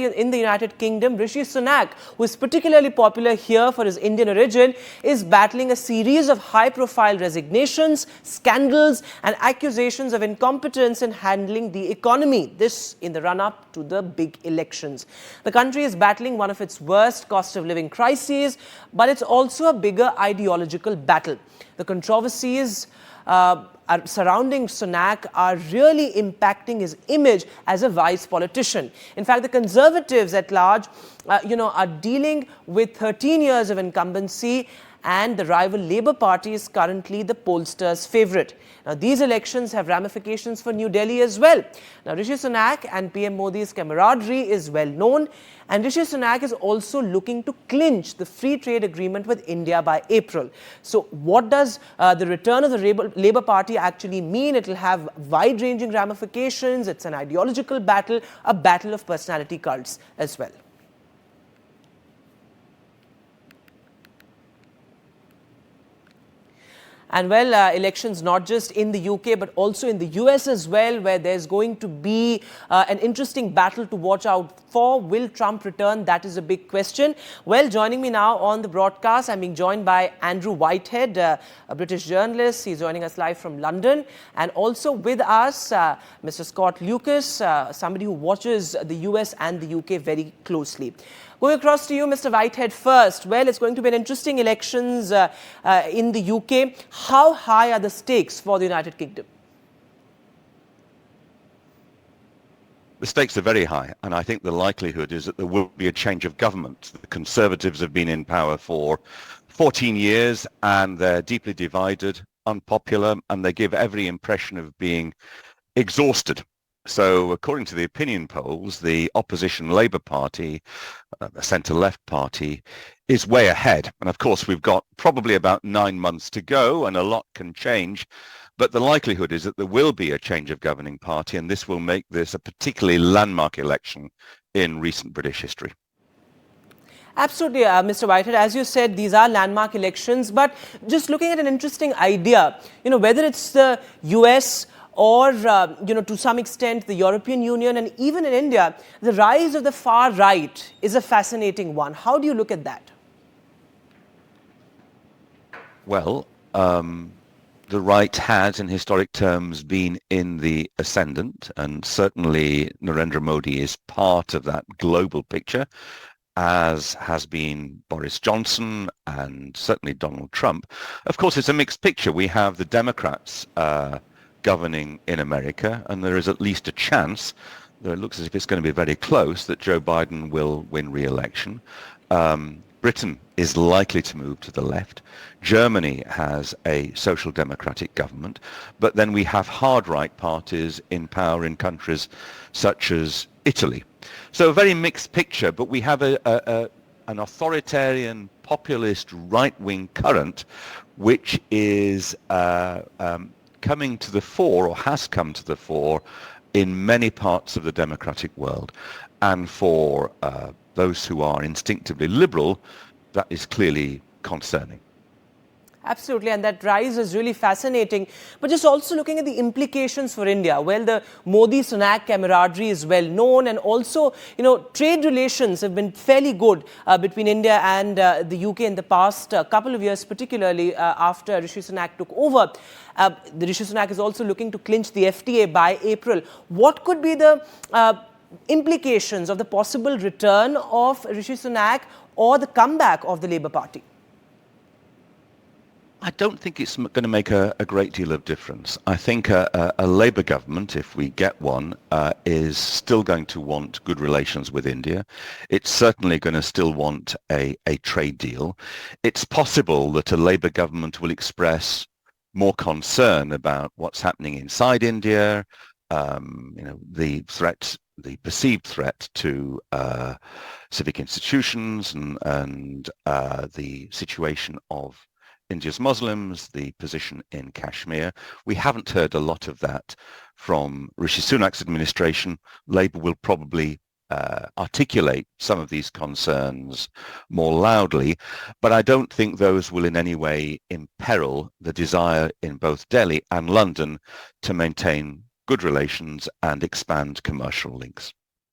in the United Kingdom, Rishi Sunak, who is particularly popular here for his Indian origin, is battling a series of high-profile resignations, scandals and accusations of incompetence in handling the economy. This in the run-up to the big elections. The country is battling one of its worst cost of living crises, but it's also a bigger ideological battle. The controversies surrounding Sunak are really impacting his image as a wise politician. In fact, the Conservatives at large, are dealing with 13 years of incumbency, and the rival Labour Party is currently the pollsters' favourite. Now, these elections have ramifications for New Delhi as well. Now, Rishi Sunak and PM Modi's camaraderie is well known, and Rishi Sunak is also looking to clinch the free trade agreement with India by April. So, what does the return of the Labour Party actually mean? It will have wide-ranging ramifications. It's an ideological battle, a battle of personality cults as well. And well, elections not just in the UK but also in the US as well, where there's going to be an interesting battle to watch out for. Will Trump return? That is a big question. Well, joining me now on the broadcast, I'm being joined by Andrew Whitehead, a British journalist. He's joining us live from London. And also with us, Mr. Scott Lucas, somebody who watches the US and the UK very closely. Going across to you, Mr. Whitehead, first. Well, it's going to be an interesting elections in the UK. How high are the stakes for the United Kingdom? The stakes are very high, and I think the likelihood is that there will be a change of government. The Conservatives have been in power for 14 years, and they're deeply divided, unpopular, and they give every impression of being exhausted. So according to the opinion polls, the opposition Labour Party, the centre-left party, is way ahead. And of course, we've got probably about 9 months to go, and a lot can change. But the likelihood is that there will be a change of governing party, and this will make this a particularly landmark election in recent British history. Absolutely, Mr. Whitehead. As you said, these are landmark elections. But just looking at an interesting idea, whether it's the US or, to some extent, the European Union, and even in India, the rise of the far right is a fascinating one. How do you look at that? Well, the right has, in historic terms, been in the ascendant, and certainly Narendra Modi is part of that global picture, as has been Boris Johnson and certainly Donald Trump. Of course, it's a mixed picture. We have the Democrats governing in America, and there is at least a chance, though it looks as if it's going to be very close, that Joe Biden will win re-election. Britain is likely to move to the left. Germany has a social democratic government, but then we have hard right parties in power in countries such as Italy. So a very mixed picture, but we have an authoritarian populist right-wing current which is coming to the fore, or has come to the fore, in many parts of the democratic world. And for those who are instinctively liberal, that is clearly concerning. Absolutely, and that rise is really fascinating. But just also looking at the implications for India, well, the Modi-Sunak camaraderie is well known, and also, trade relations have been fairly good between India and the UK in the past couple of years, particularly after Rishi Sunak took over. The Rishi Sunak is also looking to clinch the FTA by April. What could be the implications of the possible return of Rishi Sunak or the comeback of the Labour Party? I don't think it's going to make a great deal of difference. I think a Labour government, if we get one, is still going to want good relations with India. It's certainly going to still want a trade deal. It's possible that a Labour government will express more concern about what's happening inside India, the perceived threat to civic institutions and the situation of India's Muslims, the position in Kashmir. We haven't heard a lot of that from Rishi Sunak's administration. Labour will probably articulate some of these concerns more loudly, but I don't think those will in any way imperil the desire in both Delhi and London to maintain good relations and expand commercial links.